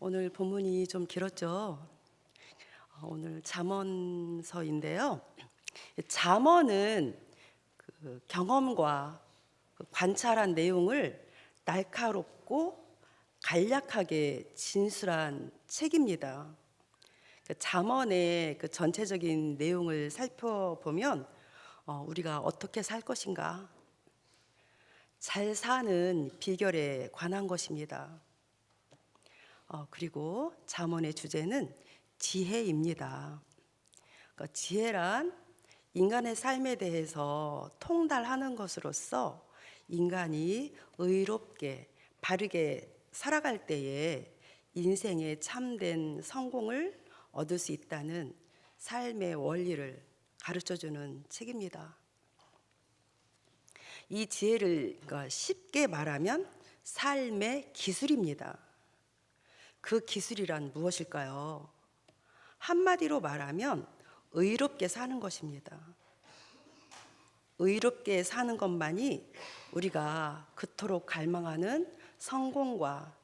오늘 본문이 좀 길었죠. 오늘 잠언서인데요. 잠언은 그 경험과 그 관찰한 내용을 날카롭고 간략하게 진술한 책입니다. 그 잠언의 그 전체적인 내용을 살펴보면 우리가 어떻게 살 것인가, 잘 사는 비결에 관한 것입니다. 그리고 잠언의 주제는 지혜입니다. 그러니까 지혜란 인간의 삶에 대해서 통달하는 것으로서 인간이 의롭게 바르게 살아갈 때에 인생의 참된 성공을 얻을 수 있다는 삶의 원리를 가르쳐주는 책입니다. 이 지혜를 그러니까 쉽게 말하면 삶의 기술입니다. 그 기술이란 무엇일까요? 한마디로 말하면 의롭게 사는 것입니다. 의롭게 사는 것만이 우리가 그토록 갈망하는 성공과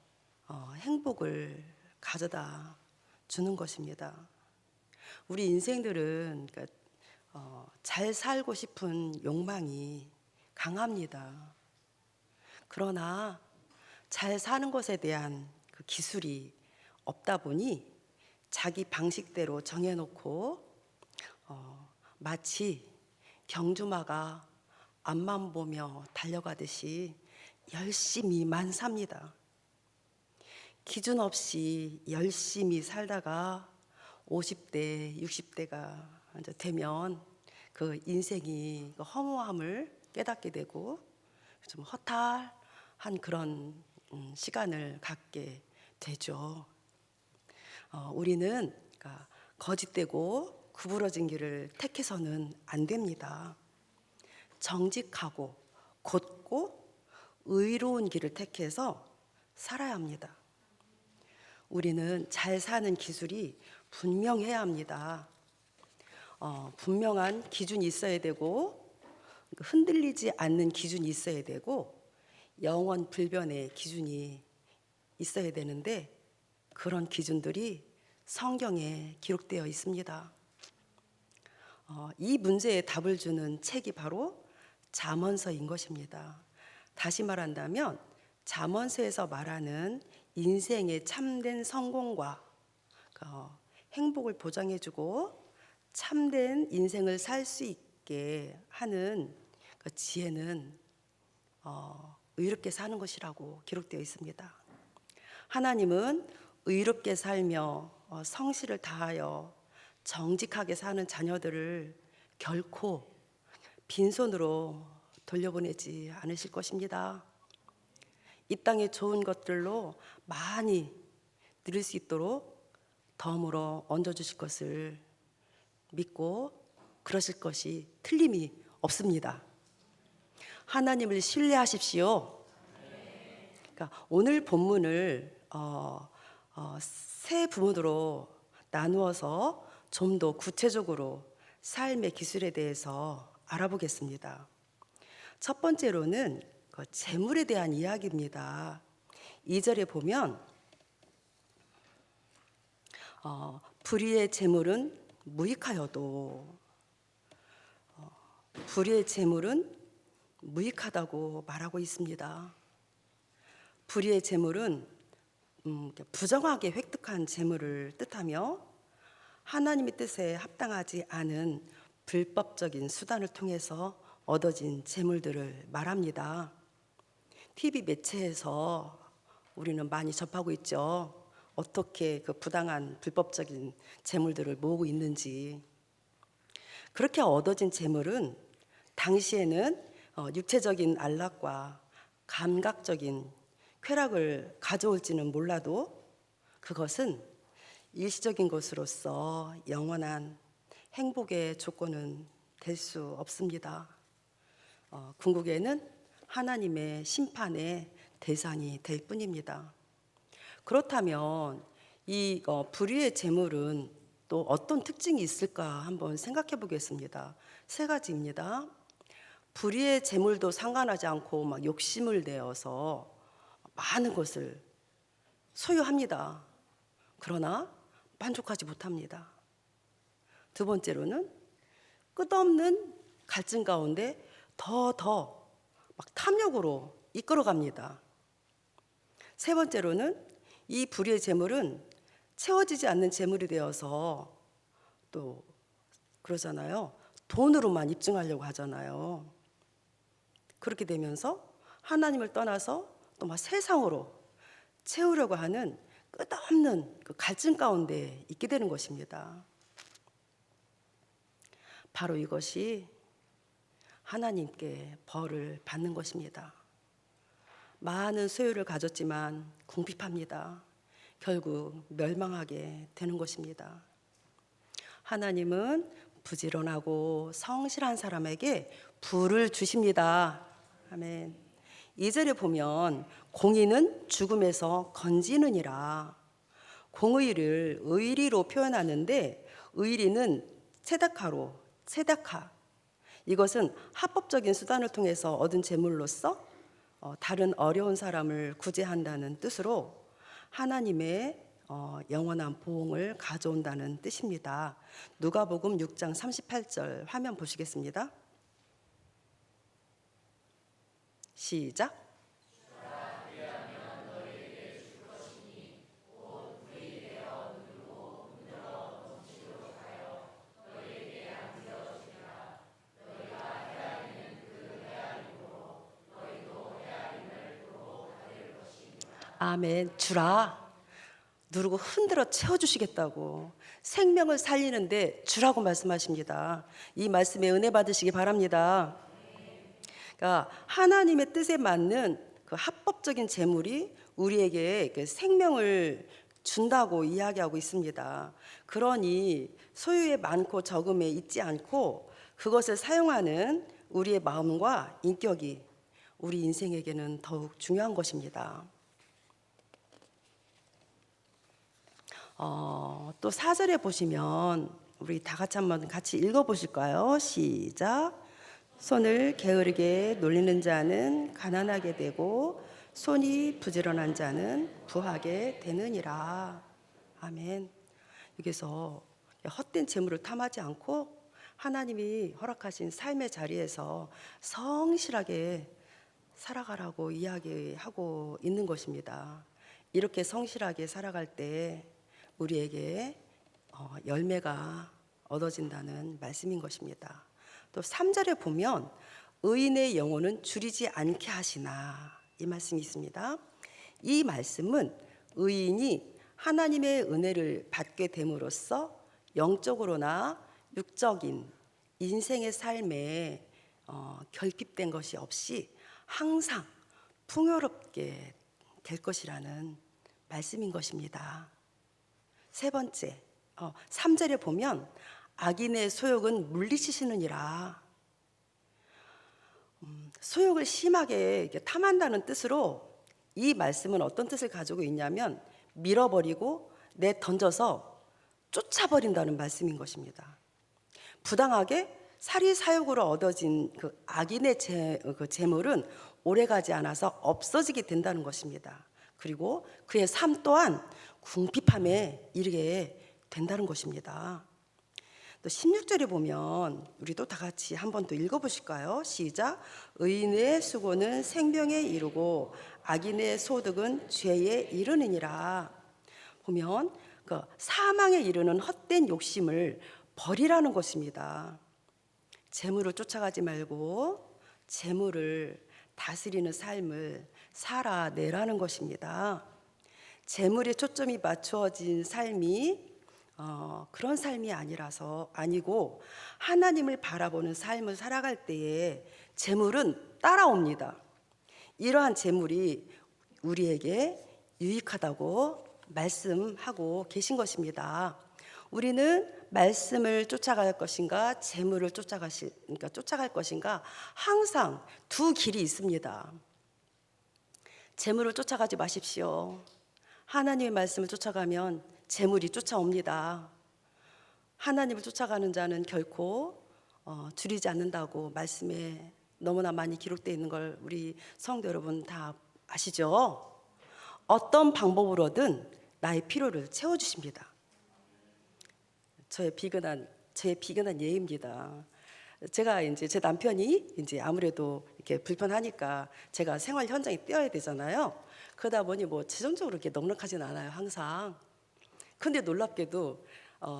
행복을 가져다 주는 것입니다. 우리 인생들은 그러니까 잘 살고 싶은 욕망이 강합니다. 그러나 잘 사는 것에 대한 그 기술이 없다 보니 자기 방식대로 정해놓고 마치 경주마가 앞만 보며 달려가듯이 열심히만 삽니다. 기준 없이 열심히 살다가 50대, 60대가 이제 되면 그 인생이 허무함을 깨닫게 되고 좀 허탈한 그런 시간을 갖게 되죠. 우리는 그러니까 거짓되고 구부러진 길을 택해서는 안 됩니다. 정직하고 곧고 의로운 길을 택해서 살아야 합니다. 우리는 잘 사는 기술이 분명해야 합니다. 분명한 기준이 있어야 되고 흔들리지 않는 기준이 있어야 되고 영원 불변의 기준이 있어야 되는데 그런 기준들이 성경에 기록되어 있습니다. 이 문제에 답을 주는 책이 바로 잠언서인 것입니다. 다시 말한다면 잠언서에서 말하는 인생의 참된 성공과 행복을 보장해주고 참된 인생을 살 수 있게 하는 그 지혜는 의롭게 사는 것이라고 기록되어 있습니다. 하나님은 의롭게 살며 성실을 다하여 정직하게 사는 자녀들을 결코 빈손으로 돌려보내지 않으실 것입니다. 이 땅의 좋은 것들로 많이 누릴 수 있도록 덤으로 얹어주실 것을 믿고 그러실 것이 틀림이 없습니다. 하나님을 신뢰하십시오. 그러니까 오늘 본문을 세 부분으로 나누어서 좀 더 구체적으로 삶의 기술에 대해서 알아보겠습니다. 첫 번째로는 재물에 대한 이야기입니다. 2절에 보면 불의의 재물은 무익하여도 불의의 재물은 무익하다고 말하고 있습니다. 불의의 재물은 부정하게 획득한 재물을 뜻하며 하나님의 뜻에 합당하지 않은 불법적인 수단을 통해서 얻어진 재물들을 말합니다. TV 매체에서 우리는 많이 접하고 있죠. 어떻게 그 부당한 불법적인 재물들을 모으고 있는지. 그렇게 얻어진 재물은 당시에는 육체적인 안락과 감각적인 쾌락을 가져올지는 몰라도 그것은 일시적인 것으로서 영원한 행복의 조건은 될 수 없습니다. 궁극에는 하나님의 심판의 대상이 될 뿐입니다. 그렇다면 이 불의의 재물은 또 어떤 특징이 있을까 한번 생각해 보겠습니다. 세 가지입니다. 불의의 재물도 상관하지 않고 막 욕심을 내어서 많은 것을 소유합니다. 그러나 만족하지 못합니다. 두 번째로는 끝없는 갈증 가운데 더 막 탐욕으로 이끌어갑니다. 세 번째로는 이 불의의 재물은 채워지지 않는 재물이 되어서 또 그러잖아요. 돈으로만 입증하려고 하잖아요. 그렇게 되면서 하나님을 떠나서 또 막 세상으로 채우려고 하는 끝없는 그 갈증 가운데 있게 되는 것입니다. 바로 이것이 하나님께 벌을 받는 것입니다. 많은 소유를 가졌지만 궁핍합니다. 결국 멸망하게 되는 것입니다. 하나님은 부지런하고 성실한 사람에게 부를 주십니다. 아멘. 2절에 보면 공의는 죽음에서 건지느니라. 공의를 의리로 표현하는데 의리는 체다카. 이것은 합법적인 수단을 통해서 얻은 재물로서 다른 어려운 사람을 구제한다는 뜻으로 하나님의 영원한 보응을 가져온다는 뜻입니다. 누가복음 6장 38절 화면 보시겠습니다. 시작. 아멘. 주라. 누르고 흔들어 채워주시겠다고 생명을 살리는데 주라고 말씀하십니다. 이 말씀에 은혜 받으시기 바랍니다. 그러니까 하나님의 뜻에 맞는 그 합법적인 재물이 우리에게 그 생명을 준다고 이야기하고 있습니다. 그러니 소유에 많고 적음에 있지 않고 그것을 사용하는 우리의 마음과 인격이 우리 인생에게는 더욱 중요한 것입니다. 또 4절에 보시면 우리 다 같이 한번 같이 읽어보실까요? 시작. 손을 게으르게 놀리는 자는 가난하게 되고 손이 부지런한 자는 부하게 되느니라. 아멘. 여기서 헛된 재물을 탐하지 않고 하나님이 허락하신 삶의 자리에서 성실하게 살아가라고 이야기하고 있는 것입니다. 이렇게 성실하게 살아갈 때 우리에게 열매가 얻어진다는 말씀인 것입니다. 또 3절에 보면 의인의 영혼은 줄이지 않게 하시나 이 말씀이 있습니다. 이 말씀은 의인이 하나님의 은혜를 받게 됨으로써 영적으로나 육적인 인생의 삶에 결핍된 것이 없이 항상 풍요롭게 될 것이라는 말씀인 것입니다. 세 번째, 3절에 보면 악인의 소욕은 물리치시느니라. 소욕을 심하게 탐한다는 뜻으로 이 말씀은 어떤 뜻을 가지고 있냐면 밀어버리고 내던져서 쫓아버린다는 말씀인 것입니다. 부당하게 사리사욕으로 얻어진 그 악인의 재물은 오래가지 않아서 없어지게 된다는 것입니다. 그리고 그의 삶 또한 궁핍함에 이르게 된다는 것입니다. 또 16절에 보면 우리 또 다 같이 한 번 더 읽어보실까요? 시작. 의인의 수고는 생명에 이르고 악인의 소득은 죄에 이르느니라. 보면 그 사망에 이르는 헛된 욕심을 버리라는 것입니다. 재물을 쫓아가지 말고 재물을 다스리는 삶을 살아내라는 것입니다. 재물에 초점이 맞추어진 삶이 그런 삶이 아니고 하나님을 바라보는 삶을 살아갈 때에 재물은 따라옵니다. 이러한 재물이 우리에게 유익하다고 말씀하고 계신 것입니다. 우리는 말씀을 쫓아갈 것인가 재물을 쫓아갈 것인가 항상 두 길이 있습니다. 재물을 쫓아가지 마십시오. 하나님의 말씀을 쫓아가면 재물이 쫓아옵니다. 하나님을 쫓아가는 자는 결코 줄이지 않는다고 말씀에 너무나 많이 기록되어 있는 걸 우리 성도 여러분 다 아시죠? 어떤 방법으로든 나의 피로를 채워주십니다. 제 비근한 예입니다. 제가 이제 제 남편이 이제 아무래도 이렇게 불편하니까 제가 생활 현장에 뛰어야 되잖아요. 그러다 보니 뭐 재정적으로 이렇게 넉넉하진 않아요, 항상. 근데 놀랍게도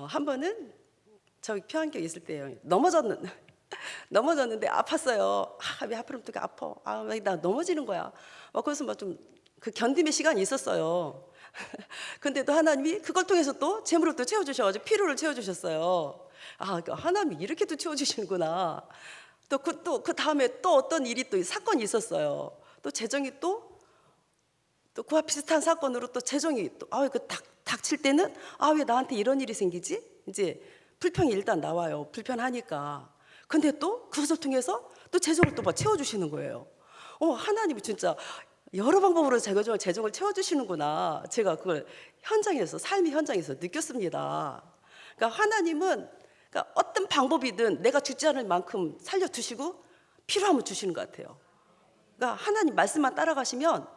한 번은 저기 평안교회 있을 때요. 넘어졌는데 아팠어요. 왜 하필이면 또 아파? 왜 나 넘어지는 거야? 그래서 막 좀 그 견딤의 시간이 있었어요. 근데 또 하나님이 그걸 통해서 또 재물을 또 채워주셔가지고 피로를 채워주셨어요. 그러니까 하나님이 이렇게도 채워주시는구나. 또 그 다음에 또 어떤 일이 또 사건이 있었어요. 또 재정이 또 그와 비슷한 사건으로 또 재정이 또 닥칠 때는 왜 나한테 이런 일이 생기지? 이제 불평이 일단 나와요. 불편하니까. 근데 또 그것을 통해서 또 재정을 또 막 채워주시는 거예요. 하나님이 진짜 여러 방법으로 재정을 채워주시는구나. 제가 그걸 삶의 현장에서 느꼈습니다. 그러니까 하나님은 그러니까 어떤 방법이든 내가 죽지 않을 만큼 살려두시고 필요하면 주시는 것 같아요. 그러니까 하나님 말씀만 따라가시면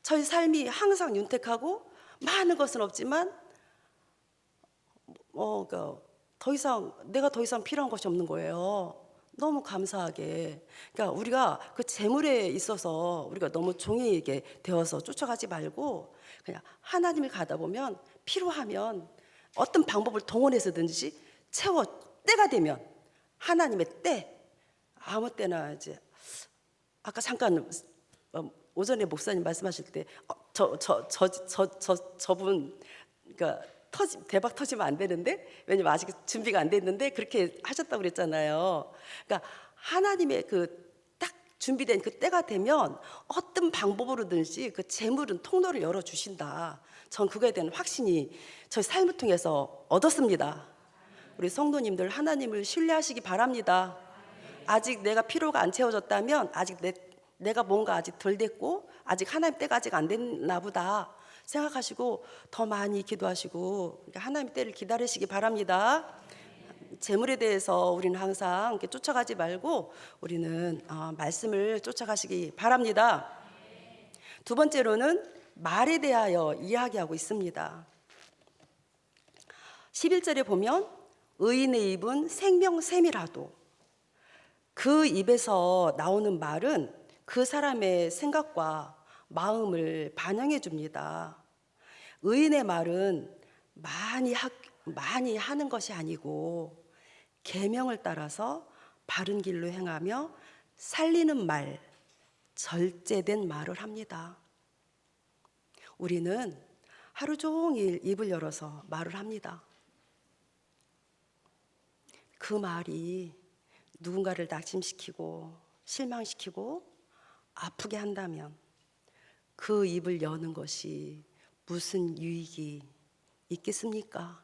저희 삶이 항상 윤택하고 많은 것은 없지만 그러니까 내가 더 이상 필요한 것이 없는 거예요. 너무 감사하게. 그러니까 우리가 그 재물에 있어서 우리가 너무 종이에게 되어서 쫓아가지 말고 그냥 하나님을 가다 보면 필요하면 어떤 방법을 동원해서든지 때가 되면 하나님의 때 아무 때나 이제 아까 잠깐 오전에 목사님 말씀하실 때 저분 그러니까 대박 터지면 안 되는데 왜냐면 아직 준비가 안 됐는데 그렇게 하셨다고 그랬잖아요. 그러니까 하나님의 그 딱 준비된 그 때가 되면 어떤 방법으로든지 그 재물은 통로를 열어 주신다. 전 그거에 대한 확신이 저희 삶을 통해서 얻었습니다. 우리 성도님들 하나님을 신뢰하시기 바랍니다. 아직 내가 피로가 안 채워졌다면 아직 내가 뭔가 아직 덜 됐고 아직 하나님 때가 아직 안 됐나 보다 생각하시고 더 많이 기도하시고 하나님 때를 기다리시기 바랍니다. 재물에 대해서 우리는 항상 이렇게 쫓아가지 말고 우리는 말씀을 쫓아가시기 바랍니다. 두 번째로는 말에 대하여 이야기하고 있습니다. 11절에 보면 의인의 입은 생명샘이라도 그 입에서 나오는 말은 그 사람의 생각과 마음을 반영해 줍니다. 의인의 말은 많이 하는 것이 아니고 계명을 따라서 바른 길로 행하며 살리는 말, 절제된 말을 합니다. 우리는 하루 종일 입을 열어서 말을 합니다. 그 말이 누군가를 낙심시키고 실망시키고 아프게 한다면 그 입을 여는 것이 무슨 유익이 있겠습니까?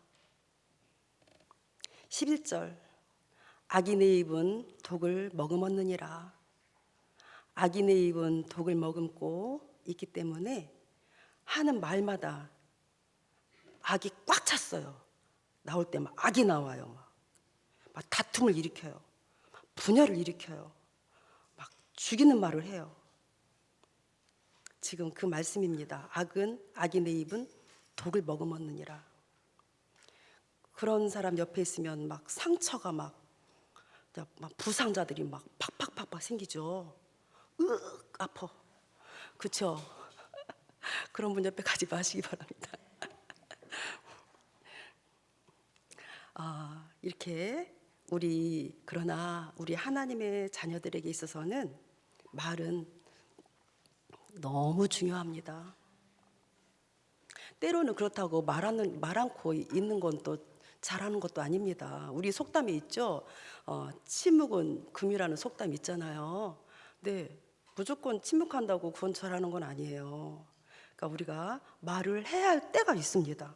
11절 악인의 입은 독을 머금었느니라. 악인의 입은 독을 머금고 있기 때문에 하는 말마다 악이 꽉 찼어요. 나올 때 막 악이 나와요. 막 다툼을 일으켜요. 분열을 일으켜요. 막 죽이는 말을 해요. 지금 그 말씀입니다. 악인의 입은 독을 머금었느니라. 그런 사람 옆에 있으면 막 상처가 막 부상자들이 막 팍팍팍팍 생기죠. 아파. 그렇죠? 그런 분 옆에 가지 마시기 바랍니다. 이렇게 그러나 우리 하나님의 자녀들에게 있어서는 말은 너무 중요합니다. 때로는 그렇다고 말 않고 있는 건 또 잘하는 것도 아닙니다. 우리 속담에 있죠. 침묵은 금이라는 속담이 있잖아요. 근데 무조건 침묵한다고 그건 잘하는 건 아니에요. 그러니까 우리가 말을 해야 할 때가 있습니다.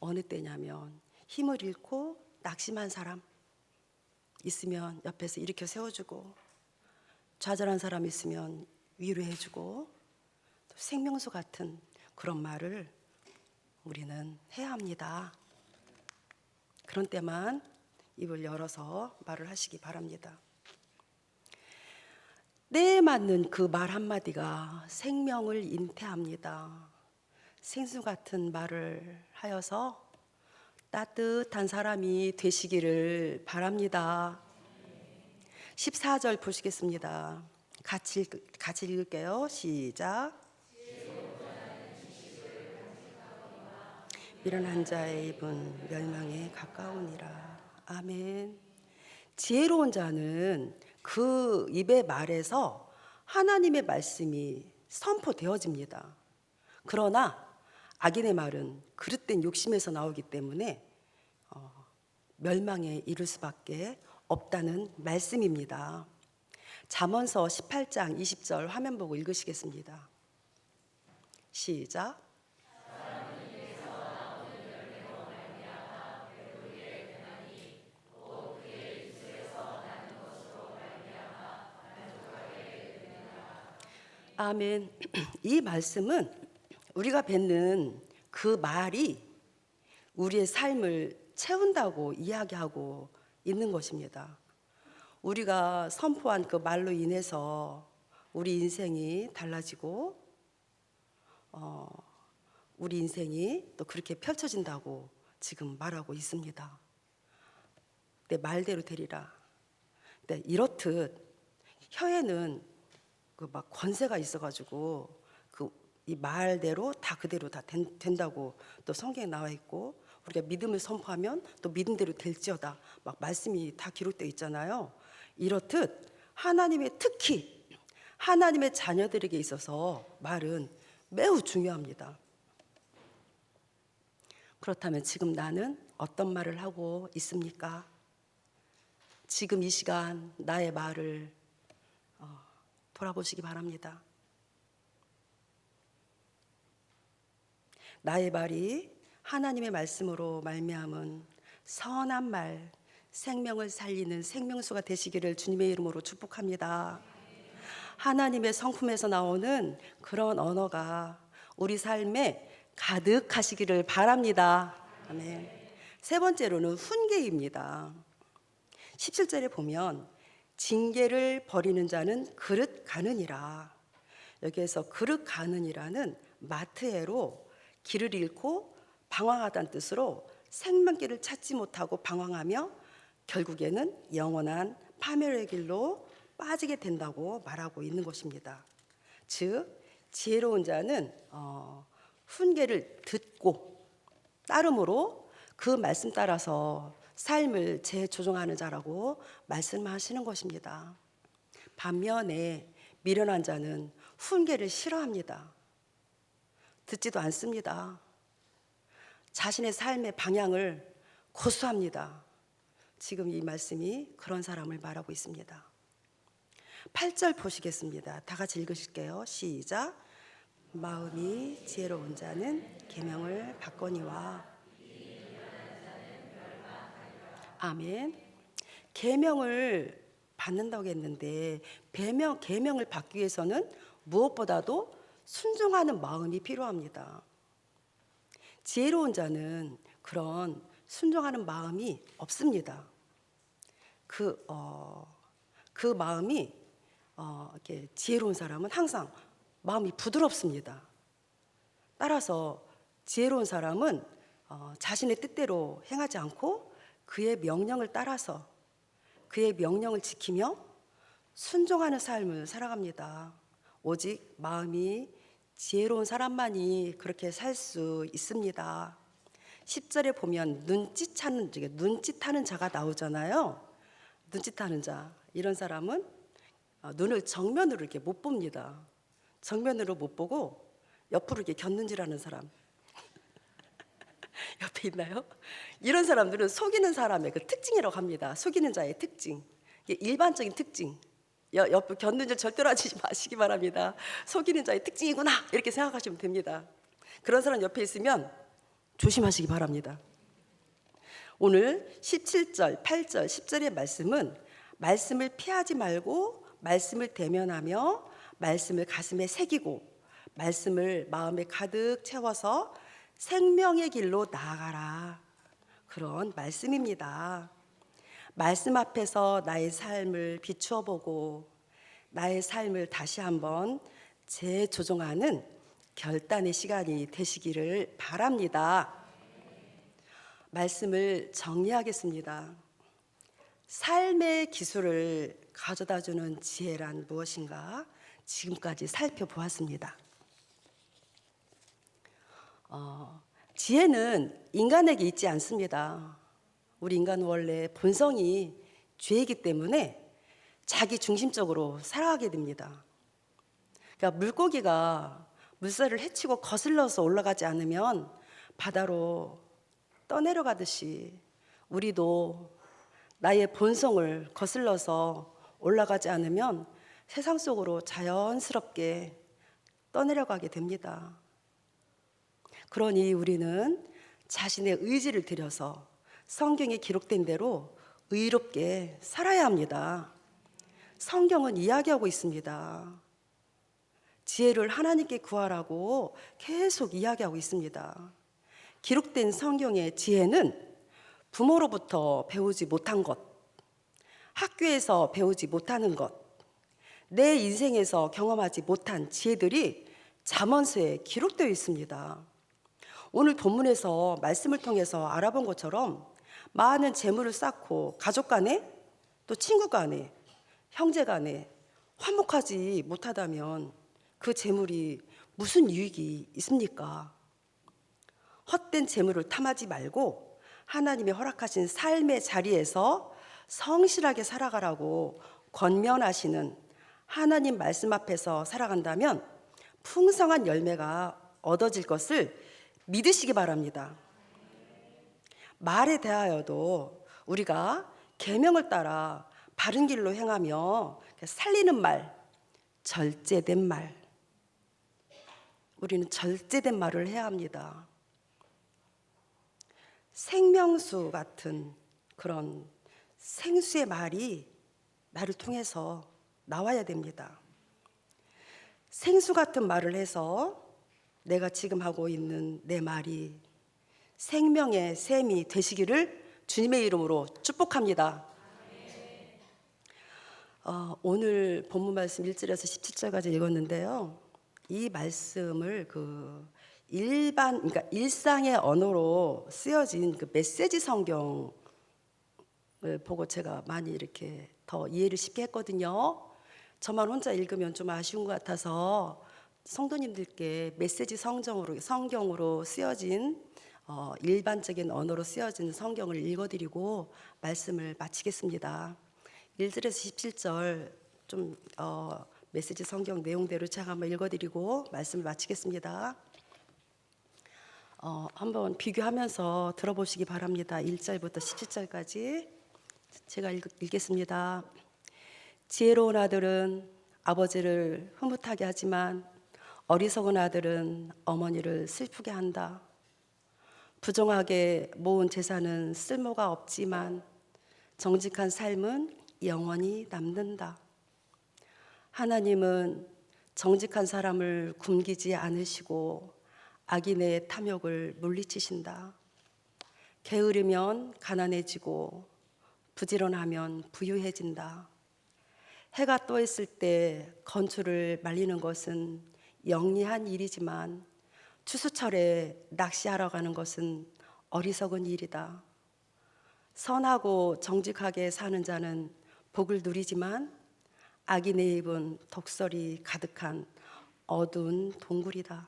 어느 때냐면 힘을 잃고 낙심한 사람 있으면 옆에서 일으켜 세워주고, 좌절한 사람 있으면 위로해주고, 생명수 같은 그런 말을 우리는 해야 합니다. 그런 때만 입을 열어서 말을 하시기 바랍니다. 때에 맞는 그 말 한마디가 생명을 잉태합니다. 생수 같은 말을 하여서 따뜻한 사람이 되시기를 바랍니다. 14절 보시겠습니다. 같이 읽을게요. 시작. 미련한 자의 입은 멸망에 가까우니라. 아멘. 지혜로운 자는 그 입의 말에서 하나님의 말씀이 선포되어집니다. 그러나 악인의 말은 그릇된 욕심에서 나오기 때문에 멸망에 이를 수밖에 없다는 말씀입니다. 잠언서 18장 20절 화면 보고 읽으시겠습니다. 시작. 아멘. 이 말씀은 우리가 뱉는 그 말이 우리의 삶을 채운다고 이야기하고 있는 것입니다. 우리가 선포한 그 말로 인해서 우리 인생이 달라지고 우리 인생이 또 그렇게 펼쳐진다고 지금 말하고 있습니다. 내 말대로 되리라. 네, 이렇듯 혀에는 그 막 권세가 있어가지고 그 이 말대로 다 그대로 다 된다고 또 성경에 나와 있고, 우리가 믿음을 선포하면 또 믿음대로 될지어다 막 말씀이 다 기록되어 있잖아요. 이렇듯 특히 하나님의 자녀들에게 있어서 말은 매우 중요합니다. 그렇다면 지금 나는 어떤 말을 하고 있습니까? 지금 이 시간 나의 말을 돌아보시기 바랍니다. 나의 말이 하나님의 말씀으로 말미암은 선한 말, 생명을 살리는 생명수가 되시기를 주님의 이름으로 축복합니다. 하나님의 성품에서 나오는 그런 언어가 우리 삶에 가득하시기를 바랍니다. 아멘. 세 번째로는 훈계입니다. 17절에 보면 징계를 버리는 자는 그릇 가느니라. 여기에서 그릇 가느니라는 마트에로 길을 잃고 방황하다는 뜻으로 생명길을 찾지 못하고 방황하며 결국에는 영원한 파멸의 길로 빠지게 된다고 말하고 있는 것입니다. 즉 지혜로운 자는 훈계를 듣고 따름으로 그 말씀 따라서 삶을 재조정하는 자라고 말씀하시는 것입니다. 반면에 미련한 자는 훈계를 싫어합니다. 듣지도 않습니다. 자신의 삶의 방향을 고수합니다. 지금 이 말씀이 그런 사람을 말하고 있습니다. 8절 보시겠습니다. 다 같이 읽으실게요. 시작. 마음이 지혜로운 자는 계명을 받거니와. 아멘. 계명을 받는다고 했는데 계명을 받기 위해서는 무엇보다도 순종하는 마음이 필요합니다. 지혜로운 자는 그런 순종하는 마음이 없습니다. 그 마음이 이렇게 지혜로운 사람은 항상 마음이 부드럽습니다. 따라서 지혜로운 사람은 자신의 뜻대로 행하지 않고 그의 명령을 따라서 그의 명령을 지키며 순종하는 삶을 살아갑니다. 오직 마음이 지혜로운 사람만이 그렇게 살 수 있습니다. 10절에 보면 눈짓하는 자가 나오잖아요. 눈짓하는 자, 이런 사람은 눈을 정면으로 이렇게 못 봅니다. 정면으로 못 보고 옆으로 이렇게 곁눈질하는 사람 옆에 있나요? 이런 사람들은 속이는 사람의 그 특징이라고 합니다. 속이는 자의 특징, 이게 일반적인 특징. 옆에 곁눈질 절대로 하지 마시기 바랍니다. 속이는 자의 특징이구나 이렇게 생각하시면 됩니다. 그런 사람 옆에 있으면 조심하시기 바랍니다. 오늘 17절, 8절, 10절의 말씀은 말씀을 피하지 말고 말씀을 대면하며 말씀을 가슴에 새기고 말씀을 마음에 가득 채워서 생명의 길로 나아가라, 그런 말씀입니다. 말씀 앞에서 나의 삶을 비추어 보고 나의 삶을 다시 한번 재조정하는 결단의 시간이 되시기를 바랍니다. 말씀을 정리하겠습니다. 삶의 기술을 가져다주는 지혜란 무엇인가? 지금까지 살펴보았습니다. 지혜는 인간에게 있지 않습니다. 우리 인간은 원래 본성이 죄이기 때문에 자기 중심적으로 살아가게 됩니다. 그러니까 물고기가 물살을 헤치고 거슬러서 올라가지 않으면 바다로 떠내려가듯이 우리도 나의 본성을 거슬러서 올라가지 않으면 세상 속으로 자연스럽게 떠내려가게 됩니다. 그러니 우리는 자신의 의지를 들여서 성경에 기록된 대로 의롭게 살아야 합니다. 성경은 이야기하고 있습니다. 지혜를 하나님께 구하라고 계속 이야기하고 있습니다. 기록된 성경의 지혜는 부모로부터 배우지 못한 것, 학교에서 배우지 못하는 것, 내 인생에서 경험하지 못한 지혜들이 잠언서에 기록되어 있습니다. 오늘 본문에서 말씀을 통해서 알아본 것처럼 많은 재물을 쌓고 가족 간에 또 친구 간에 형제 간에 화목하지 못하다면 그 재물이 무슨 유익이 있습니까? 헛된 재물을 탐하지 말고 하나님이 허락하신 삶의 자리에서 성실하게 살아가라고 권면하시는 하나님 말씀 앞에서 살아간다면 풍성한 열매가 얻어질 것을 믿으시기 바랍니다. 말에 대하여도 우리가 계명을 따라 바른 길로 행하며 살리는 말, 절제된 말, 우리는 절제된 말을 해야 합니다. 생명수 같은 그런 생수의 말이 나를 통해서 나와야 됩니다. 생수 같은 말을 해서 내가 지금 하고 있는 내 말이 생명의 샘이 되시기를 주님의 이름으로 축복합니다. 오늘 본문 말씀 1절에서 17절까지 읽었는데요. 이 말씀을 그러니까 일상의 언어로 쓰여진 그 메시지 성경을 보고 제가 많이 이렇게 더 이해를 쉽게 했거든요. 저만 혼자 읽으면 좀 아쉬운 것 같아서 성도님들께 메시지 성경으로 쓰여진 일반적인 언어로 쓰여진 성경을 읽어드리고 말씀을 마치겠습니다. 1절에서 17절 좀 메시지 성경 내용대로 제가 한번 읽어드리고 말씀을 마치겠습니다. 한번 비교하면서 들어보시기 바랍니다. 1절부터 17절까지 제가 읽겠습니다. 지혜로운 아들은 아버지를 흐뭇하게 하지만 어리석은 아들은 어머니를 슬프게 한다. 부정하게 모은 재산은 쓸모가 없지만 정직한 삶은 영원히 남는다. 하나님은 정직한 사람을 굶기지 않으시고 악인의 탐욕을 물리치신다. 게으르면 가난해지고 부지런하면 부유해진다. 해가 떠 있을 때 건초를 말리는 것은 영리한 일이지만 추수철에 낚시하러 가는 것은 어리석은 일이다. 선하고 정직하게 사는 자는 복을 누리지만 악인의 입은 독설이 가득한 어두운 동굴이다.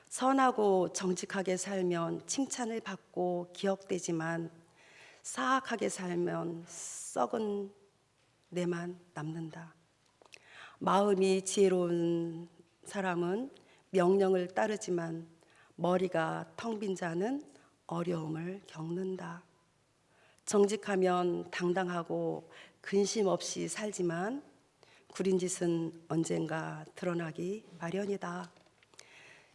선하고 정직하게 살면 칭찬을 받고 기억되지만 사악하게 살면 썩은 내만 남는다. 마음이 지혜로운 사람은 명령을 따르지만 머리가 텅 빈 자는 어려움을 겪는다. 정직하면 당당하고 근심 없이 살지만 구린 짓은 언젠가 드러나기 마련이다.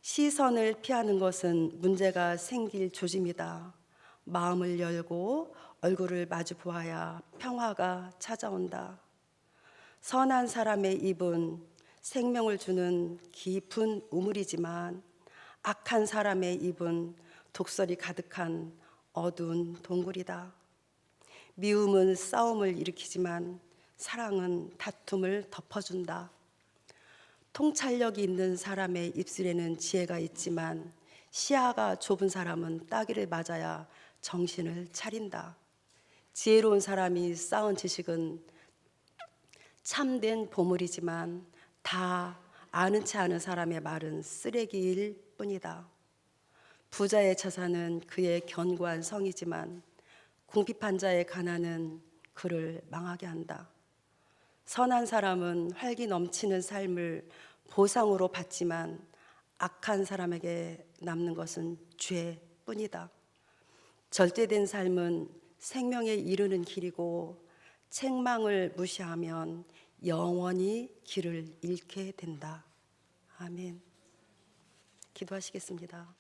시선을 피하는 것은 문제가 생길 조짐이다. 마음을 열고 얼굴을 마주 보아야 평화가 찾아온다. 선한 사람의 입은 생명을 주는 깊은 우물이지만 악한 사람의 입은 독설이 가득한 어두운 동굴이다. 미움은 싸움을 일으키지만 사랑은 다툼을 덮어준다. 통찰력이 있는 사람의 입술에는 지혜가 있지만 시야가 좁은 사람은 따귀를 맞아야 정신을 차린다. 지혜로운 사람이 쌓은 지식은 참된 보물이지만 다 아는 체 아는 사람의 말은 쓰레기일 뿐이다. 부자의 자산은 그의 견고한 성이지만 궁핍한 자의 가난은 그를 망하게 한다. 선한 사람은 활기 넘치는 삶을 보상으로 받지만 악한 사람에게 남는 것은 죄뿐이다. 절제된 삶은 생명에 이르는 길이고 책망을 무시하면 영원히 길을 잃게 된다. 아멘. 기도하시겠습니다.